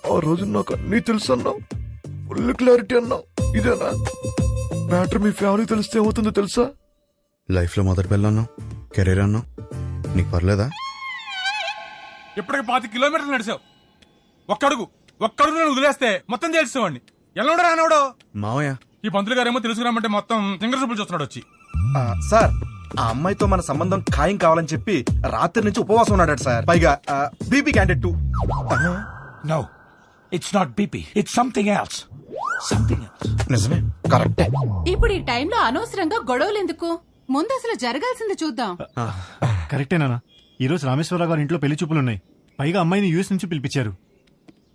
ఆ రోజు నాకు అన్నీ తెలుసు అన్నావు, ఫుల్ క్లారిటీ అన్నావు. ఇదేనా మ్యాటర్? మీ ఫ్యామిలీ తెలిస్తే ఏమవుతుందో తెలుసా? లైఫ్లో మొదటి పిల్ల అన్నావు, కెరీర్ అన్నావు, నీకు పర్లేదా? ఇప్పటికి 5 కిలోమీటర్లు నడిచావు. ఒక్కడుగు నేను వదిలేస్తే మొత్తం తెలిసేవాడిని. ఎలా రానవడో మావయ్య. ఈ పంతులు గారేమో తెలుసుకురామంటే మొత్తం సింగర్ చూపులు చూస్తున్నాడు వచ్చి. సార్, ఆ అమ్మాయితో మన సంబంధం ఖాయం కావాలని చెప్పి రాత్రి నుంచి ఉపవాసం ఉన్నాడు సార్. పైగా BP candidate too. No, it's not BP. It's something else. Something else. నిజమే, కరెక్టే. ఇప్పుడు ఈ టైంలో అనవసరంగా గొడవలు ఎందుకు? ముందు అసలు జరగాల్సింది చూద్దాం. కరెక్టేనా? ఈ రోజు రామేశ్వరరావు గారి ఇంట్లో పెళ్లి చూపులున్నాయి. పైగా అమ్మాయిని యూఎస్ నుంచి పిలిపించారు.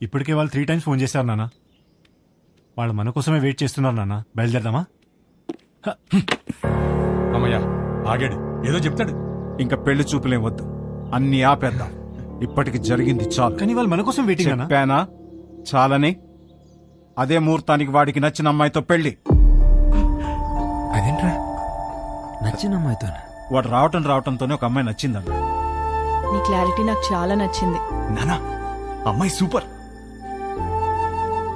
ఇప్పటికే వాళ్ళు 3 times ఫోన్ చేశారు నాన్న. వాళ్ళు మన కోసమే వెయిట్ చేస్తున్నారు నాన్న. బయలుదేరదామా? అమ్మయ్యా ఆగాడు, ఏదో చెప్తాడు. ఇంకా పెళ్లి చూపులేం వద్దు, అన్ని ఆపేద్దాం. ఇప్పటికి జరిగింది చాలు. కానీ వాళ్ళు మన కోసం వెయిటింగ్ అన్నా. చెప్పానా చాలని? అదే ముహూర్తానికి వాడికి నచ్చిన అమ్మాయితో పెళ్లి. అదేంట్రా నచ్చిన అమ్మాయితో? వాడు రావటంతోనే ఒక అమ్మాయి నచ్చిందన్న. నీ క్లారిటీ నాకు చాలా నచ్చింది. నానా, అమ్మాయి సూపర్.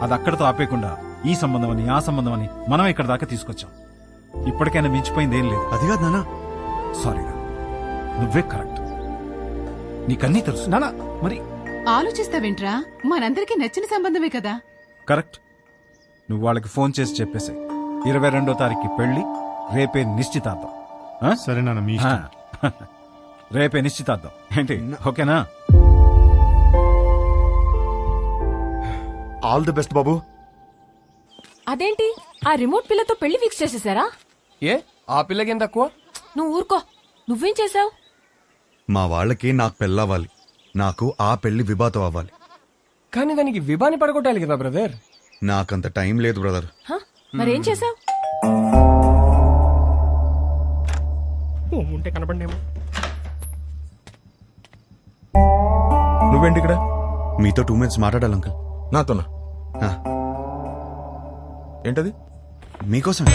అది అక్కడితో ఆపేయకుండా ఈ సంబంధం అని ఆ సంబంధం అని మనం ఇక్కడ దాకా తీసుకొచ్చాం. ఇప్పటికైనా మించిపోయింది ఏం లేదు. అది కాదు నాన్న. సారీరా, నువ్వే కరెక్ట్. నీకన్నీ తెలుసు. నాన్న మరి ఆలోచిస్తావేంట్రా? మనందరికీ నచ్చిన సంబంధమే కదా. కరెక్ట్. నువ్వు వాళ్ళకి ఫోన్ చేసి చెప్పేసి 22వ తారీఖు పెళ్లి, రేపే నిశ్చితార్థం. ఆ? సరే నాన్న, మీ ఇష్టం. రేపే నిశ్చితార్థం ఏంటి? ఓకేనా? ఆల్ ది బెస్ట్ బాబు. అదేంటి ఆ రిమోట్ పిల్లతో పెళ్లి ఫిక్స్ చేసేసారా? ఏ ఆ పిల్లకేం తక్కువ? నువ్వు ఊరుకో. నువ్వేం చేసావు? మా వాళ్ళకి నాకు పెళ్ళవ్వాలి, నాకు ఆ పెళ్లి విభాతం అవ్వాలి. కానీ దానికి విభాని పడగొట్టాలి కదా బ్రదర్. నాకంత టైం లేదు బ్రదర్. మరేం చేసావు? ఉంటే కనపడేమో. నువ్వేంటి ఇక్కడ? మీతో 2 minutes మాట్లాడాలి అంకుల్. నాతోనా? ఆ, ఏంటది? మీకోసం.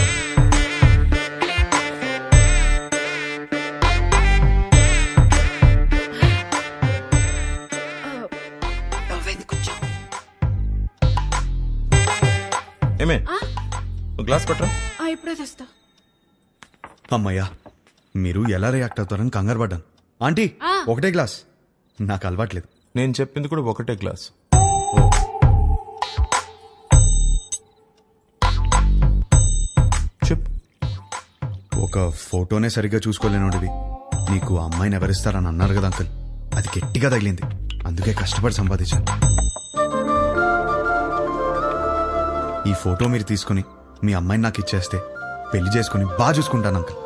ఏమే, గ్లాస్ పట్టరా. ఇప్పుడే తెస్తా. అమ్మయ్యా, మీరు ఎలా రియాక్ట్ అవుతారని కంగారు పడ్డాను. ఆంటీ, ఒకటే గ్లాస్. నాకు అలవాట్లేదు. నేను చెప్పింది కూడా ఒకటే గ్లాస్. చెప్పు. ఒక ఫోటోనే సరిగ్గా చూసుకోలేనోడివి నీకు అమ్మాయిని ఎవరిస్తారని అన్నారు కదా అంకుల్. అది గట్టిగా తగిలింది, అందుకే కష్టపడి సంపాదించాను. ఈ ఫోటో మీరు తీసుకుని మీ అమ్మాయిని నాకు ఇచ్చేస్తే పెళ్లి చేసుకుని బాగా చూసుకుంటాను అంకుల్.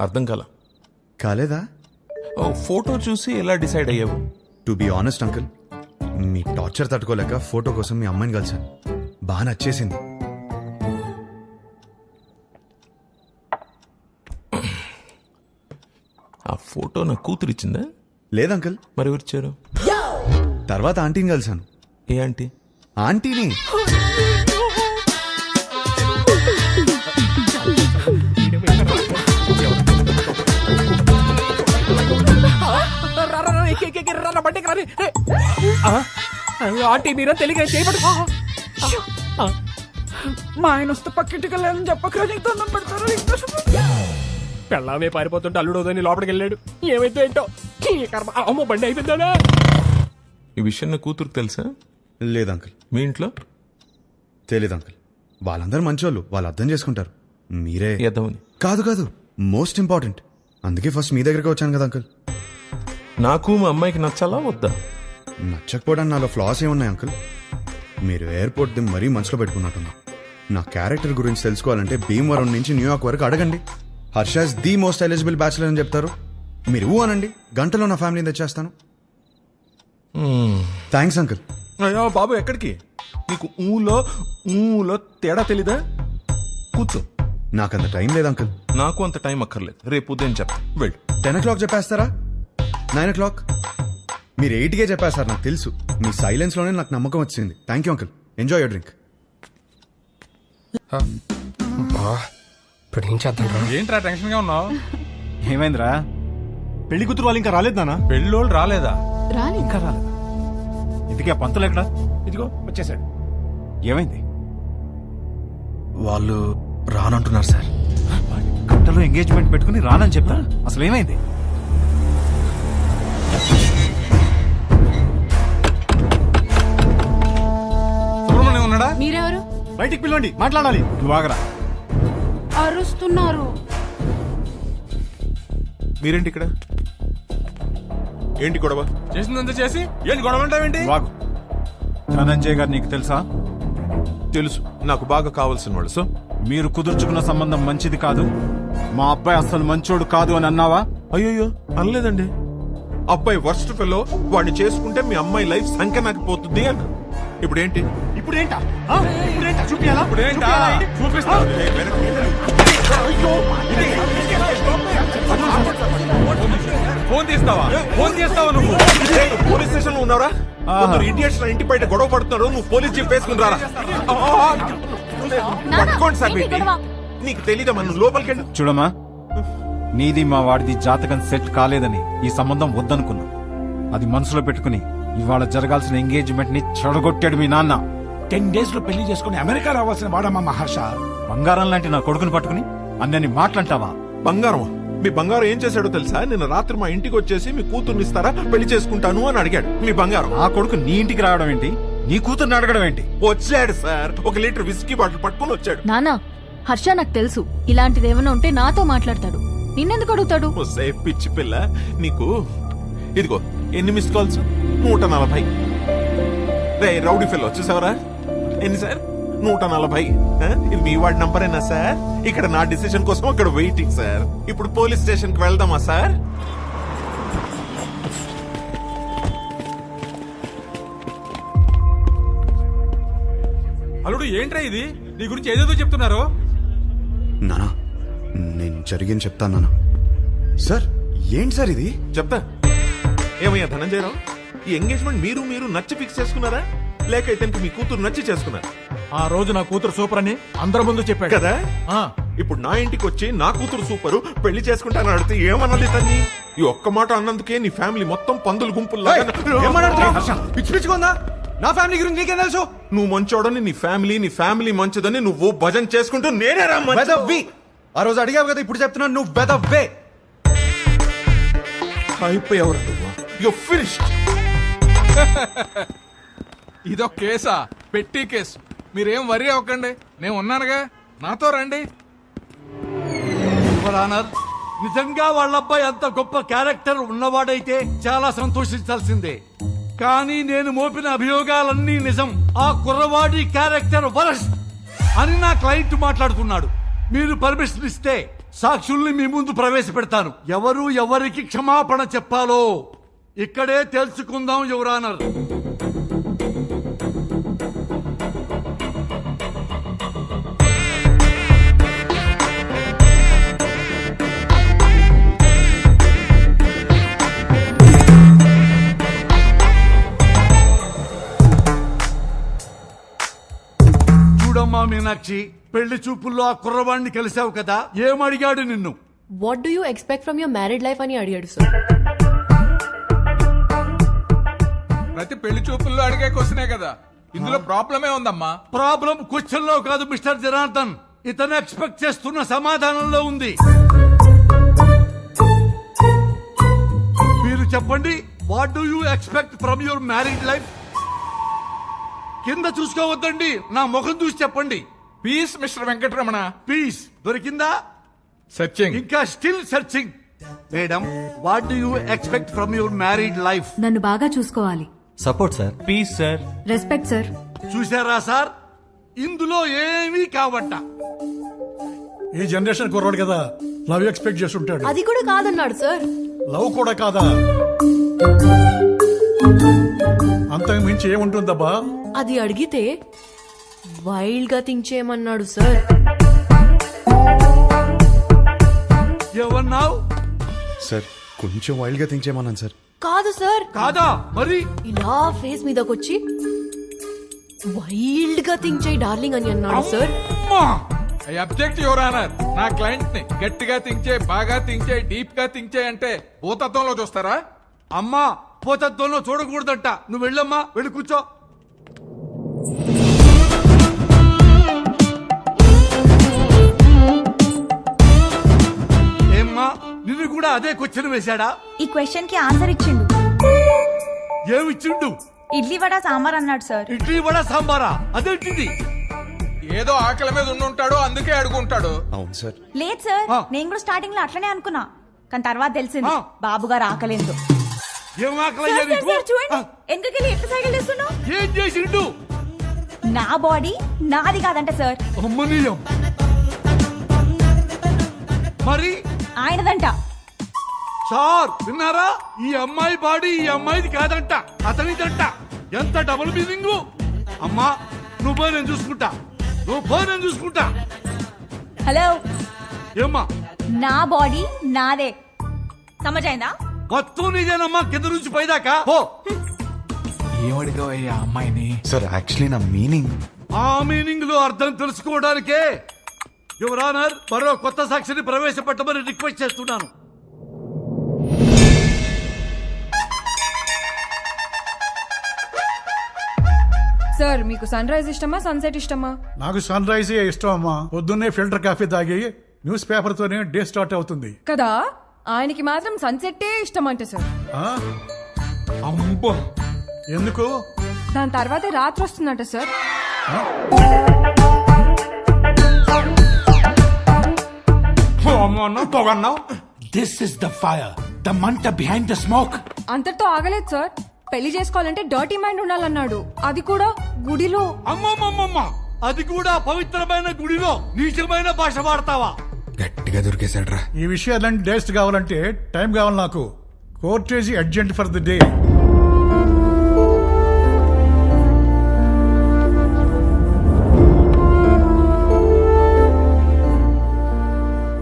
అర్థం కాలేదా? ఫోటో చూసి ఎలా డిసైడ్ అయ్యావు? To be honest uncle, me torture తట్టుకోలేక ఫోటో కోసం మీ అమ్మాయిని కలిశాను. బాగా నచ్చేసింది. ఆ ఫోటో నా కూతురు ఇచ్చిందా? లేదంకుల్. మరి ఎవరిచ్చారు? తర్వాత ఆంటీని కలిశాను. ఏ ఆంటీ? ఆంటీని. ఆంటీ మీరా తెలియక చేయబడు. మా ఆయన వస్తే పక్కింటికి వెళ్ళాలని చెప్పక నీకు దండం పెడతారు. పెళ్ళామే పారిపోతుంటే అల్లుడోదని లోపలికి వెళ్ళాడు. ఏమైతే ఏంటో అమ్మో బండి అయిపోయిందా? ఈ విషయం నా కూతురుకు తెలుసా? లేదంకుల్. మీ ఇంట్లో? తెలీదు అంకుల్. వాళ్ళందరూ మంచోళ్ళు, వాళ్ళు అర్థం చేసుకుంటారు. మీరే ఎదవని. కాదు కాదు, మోస్ట్ ఇంపార్టెంట్. అందుకే ఫస్ట్ మీ దగ్గరికి వచ్చాను కదా అంకుల్. నాకు మా అమ్మాయికి నచ్చాలా వద్దా? నచ్చకపోవడానికి నాలో ఫ్లాస్ ఏమున్నాయి అంకుల్? మీరు ఎయిర్పోర్ట్ ది మరీ మనసులో పెట్టుకున్నట్టున్నా. నా క్యారెక్టర్ గురించి తెలుసుకోవాలంటే భీమవరం నుంచి న్యూయార్క్ వరకు అడగండి. Harsha's the most eligible bachelor అని చెప్తారు. మీరు ఊ అనండి, గంటలో నా ఫ్యామిలీని తెచ్చేస్తాను. Thanks uncle. అయ్యో బాబు, ఎక్కడికి? నీకు ఊలో తేడా తెలీదా? కూర్చో. నాకంత టైం లేదు అంకుల్. నాకు అంత టైం అక్కర్లేదు. రేపు ఉదయం చెప్తా. వెళ్ళు. 10 o'clock చెప్పేస్తారా? 9 o'clock? మీరు 8కే చెప్పేస్తారు, నాకు తెలుసు. మీ సైలెన్స్ లోనే నాకు నమ్మకం వచ్చింది. Thank you uncle. Enjoy your drink. ఇప్పుడు ఏం చేద్దాం రా? ఏంట్రా టెన్షన్ గా ఉన్నావు? ఏమైందిరా? పెళ్లి కూతురు వాళ్ళు ఇంకా రాలేదు నాన్న. పెళ్ళోళ్ళు రాలేదా? రాని ఇంకా రాలేదా? ఇంతకీ ఆ పంతులు ఎక్కడా? ఇదిగో వచ్చేసాడు. ఏమైంది? వాళ్ళు రానంటున్నారు సార్. గంటలో ఎంగేజ్మెంట్ పెట్టుకుని రానని చెప్తా. అసలు ఏమైంది? సుబ్రహ్మణ్యం ఉన్నాడా? మీరెవరు? బయటికి పిలవండి, మాట్లాడాలి. నువ్వు ఆగరా. అరుస్తున్నారు. మీరేంటి ఇక్కడ? ఏంటి గొడవ? చేసిందంతా చేసి ఏంటి గొడవ అంటావేంటి? నువ్వు ఆగు. ధనంజయ్ గారు నీకు తెలుసా? తెలుసు, నాకు బాగా కావాల్సిన వాళ్ళు. సో మీరు కుదుర్చుకున్న సంబంధం మంచిది కాదు, మా అబ్బాయి అసలు మంచోడు కాదు అని అన్నావా? అయ్యో అనలేదండి. అబ్బాయి వర్స్ట్ ఫెలో, వాడిని చేసుకుంటే మీ అమ్మాయి లైఫ్ సంఖ్య నాకు పోతుంది అన్న. ఇప్పుడేంటి? ఇప్పుడేంటా? ఇప్పుడేంటా? చూపియాలా? ఇప్పుడేంటా? చూపిస్తా. ఫోన్ తీస్తావా? ఫోన్ చేస్తావా నువ్వు? పోలీస్ స్టేషన్ లో ఉన్నారా? కొందరు ఇడియట్స్ నా ఇంటి బయట గొడవ పడుతున్నారు, నువ్వు పోలీస్ జీప్ వేసుకుని రారా. పట్టుకోండి సార్ వీటిని. నీకు తెలీదా మనం లోపలికి వెళ్ళి. చూడమ్మా, నీది మా వాడిది జాతకం సెట్ కాలేదని ఈ సంబంధం వద్దనుకున్నా. అది మనసులో పెట్టుకుని ఇవాళ జరగాల్సిన ఎంగేజ్మెంట్ ని చెడగొట్టాడు మీ నాన్న. 10 days లో పెళ్లి చేసుకుని అమెరికా రావాల్సిన వాడమ్మా మహర్ష. బంగారం లాంటి నా కొడుకుని పట్టుకుని అన్నని మాట్లాంటావా? బంగారం? మీ బంగారం ఏం చేశాడో తెలుసా? నిన్న రాత్రి మా ఇంటికి వచ్చేసి మీ కూతుర్ని ఇస్తారా, పెళ్లి చేసుకుంటాను అని అడిగాడు. మీ బంగారం. ఆ కొడుకు నీ ఇంటికి రావడం ఏంటి? నీ కూతుర్ని అడగడం ఏంటి? వచ్చాడు సార్, 1 లీటర్ విస్కీ బాటిల్ పట్టుకుని వచ్చాడు. నానా, హర్ష నాకు తెలుసు ఇలాంటిది ఏమైనా ఉంటే నాతో మాట్లాడతాడు. నిన్నెందుకు అడుగుతాడు? వస్తే పిచ్చి పిల్ల నీకు. ఇదిగో ఎన్ని మిస్ కాల్స్? 140. రే రౌడీ ఫెల్ వచ్చేసావరా? ఎన్ని సార్? 140. ఇది మీ వాడి నంబరేనా సార్? ఇక్కడ నా డిసిషన్ కోసం అక్కడ వెయిటింగ్ సార్. ఇప్పుడు పోలీస్ స్టేషన్ కి వెళ్దామా సార్? అల్లుడు ఏంట్రా ఇది? నీ గురించి ఏదేదో చెప్తున్నారు. నానా, నేను జరిగింది చెప్తాను నానా. సార్ ఏంటి సార్ ఇది? చెప్తా. ఏమయ్యా ధనంజయరావు, ఈ ఎంగేజ్మెంట్ మీరు నచ్చి ఫిక్స్ చేసుకున్నారా, లేక ఇతనికి మీ కూతురు నచ్చి చేసుకున్నారా? ఆ రోజు నా కూతురు సూపర్ అని అందరి ముందు చెప్పాడు కదా. ఇప్పుడు నా ఇంటికి వచ్చి నా కూతురు సూపరు, పెళ్లి చేసుకుంటానని అడిగితే ఏమనాలి తన్ని? ఈ ఒక్క మాట అన్నందుకే నీ ఫ్యామిలీ మొత్తం పందులు గుంపుల్లా. పిచ్చి పిచ్చిగా నా ఫ్యామిలీ గురించి నీకేం తెలుసు? నువ్వు మంచోడని నీ ఫ్యామిలీ మంచిదని నువ్వు భజన చేసుకుంటూ నేనే రా వెదవ్వి. ఆ రోజు అడిగావు కదా, ఇప్పుడు చెప్తున్నాను నువ్వు వెదవ్వే. అయిపోయావు. You finished. ఇదొక కేసా? పెట్టి కేసు. మీరేం వరి అవ్వకండి, నేను ఉన్నానుగా, నాతో రండి. నిజంగా వాళ్ళ అబ్బాయి అంత గొప్ప క్యారెక్టర్ ఉన్నవాడైతే చాలా సంతోషించాల్సిందే. కానీ నేను మోపిన అభియోగాలన్నీ నిజం. ఆ కుర్రవాడి క్యారెక్టర్ వరస్ట్ అని నా క్లయింట్ మాట్లాడుతున్నాడు. మీరు పర్మిషన్ ఇస్తే సాక్షుల్ని మీ ముందు ప్రవేశపెడతాను. ఎవరు ఎవరికి క్షమాపణ చెప్పాలో ఇక్కడే తెలుసుకుందాం యువర్ ఆనర్. చూడమ్మా మీనాక్షి, పెళ్లి చూపుల్లో ఆ కుర్రవాడిని కలిసావు కదా, ఏమడిగాడు నిన్ను? What do you expect from your married life అని అడిగాడు సార్. ప్రతి పెళ్లి చూపుల్లో అడిగే క్వశ్చనే కదా, ఇందులో ప్రాబ్లమే ఉందమ్మా. ప్రాబ్లం క్వశ్చన్ లో కాదు మిస్టర్ జనార్దన్, ఇతను ఎక్స్పెక్ట్ చేస్తున్న సమాధానంలో ఉంది. మీరు చెప్పండి, what do you expect from your married life? కింద చూసుకోవద్దండి, నా ముఖం చూసి చెప్పండి. Peace mister Venkataramana. పీస్ దొరికిందా? సర్చింగ్. ఇంకా still searching. Madam, what do you expect from your married life? నన్ను బాగా చూసుకోవాలి. Support sir. Peace sir. Respect sir. చూసారా సార్, ఇందులో ఏమీ కావట్ట. ఈ జనరేషన్ కుర్రాడు కదా, లవ్ ఎక్స్పెక్ట్ చేస్తుంటాడు. అది కూడా కాదన్నాడు సార్. లవ్ కూడా కాదా? అంతకు మించి ఏముంటుందబ్బా? అది అడిగితే వైల్డ్ గా థింక్ చేయమన్నాడు సార్. ఏమన్నావు? సార్ కొంచెం వైల్డ్ గా థింక్ చేయమన్నాను సార్. కాదు సార్. కాదా మరి? ఇలా ఫేస్ మీదకొచ్చి వైల్డ్ గా థింక్ చేయి డార్లింగ్ అని అన్నాడు సార్. అమ్మా! I object your honour. నా క్లయింట్ ని గట్టిగా థింక్ చేయి, బాగా థింక్ చేయి, డీప్ గా థింక్ చేయి అంటే భూతత్వంలో చూస్తారా? అమ్మా పోతత్వంలో చూడకూడదంట. నువ్వు వెళ్ళమ్మా, వెళ్ళి కూర్చో. ఏమ్మా నిన్ను కూడా అదే క్వశ్చన్ వేశాడా? ఈ క్వశ్చన్ కి ఆన్సర్ ఇచ్చిండు. ఏమిచ్చిండు? ఇడ్లీ వడ సాంబార్ అన్నాడు సార్. ఇడ్లీ వడ సాంబారా? అదేంటిది? ఏదో ఆకలి మీద ఉండుంటాడు, అందుకే అడుగుంటాడు. అవును సార్. లేదు సార్, నేను కూడా స్టార్టింగ్ లో అట్లనే అనుకున్నా, కానీ తర్వాత తెలిసింది బాబు గారు ఆకలేదు. ఏం ఆకలయ్యా నీకు? చూడండి ఎందుకెళ్ళి ఎట్లా సైకిల్ చేస్తున్నావు? ఏం చేసిండు? నా బాడీ నాది కాదంట సార్. అమ్మనీయం. మరి ఆయనదంట. సార్ విన్నారా? ఈ అమ్మాయి బాడీ ఈ అమ్మాయిది కాదంట, అతనిదంట. ఎంత డబుల్ మీనింగ్. అమ్మా నువ్వు పోయి నేను చూసుకుంటా, నువ్వు పోయి నేను చూసుకుంటా. హలో, ఏమ్మా? నా బాడీ నాదే, సమజైందా? మొత్తం నీదేనమ్మా, కింద నుంచి పైదాకా పో. ఏమడిగావయ్యా అమ్మాయిని? సార్ యాక్చువల్లీ నా మీనింగ్. ఆ మీనింగ్ లో అర్థం తెలుసుకోవడానికే యువర్ ఆనర్ మరో కొత్త సాక్షిని ప్రవేశపెట్టమని రిక్వెస్ట్ చేస్తున్నాను. సార్ మీకు సన్ రైజ్ ఇష్టమా సన్సెట్ ఇష్టమా? నాకు సన్ రైజ్ ఇష్టం అమ్మా. పొద్దున్నే ఫిల్టర్ కాఫీ తాగి న్యూస్ పేపర్ తోనే డే స్టార్ట్ అవుతుంది కదా. ఆయనకి మాత్రం సన్సెట్టే ఇష్టం అంట సార్. ఆ? అమ్మో, ఎందుకు? దాని తర్వాతే రాత్రి వస్తుందంట సార్. అమ్మన్నావు పొగన్నావు. This is the fire, the మంట బిహైండ్ ద స్మోక్. అంతటితో ఆగలేదు సార్. పెళ్లి చేసుకోవాలంటే డర్టీ మైండ్ ఉండాలన్నాడు, అది కూడా గుడిలో. అమ్మమ్మమ్మమ్మ, అది కూడా పవిత్రమైన గుడిలో నీచమైన భాష వాడతావా? గట్టిగా దొరికేశాడు రా. ఈ విషయాలన్నీ డేస్ట్ కావాలంటే టైం కావాలి నాకు. Court is urgent for the day.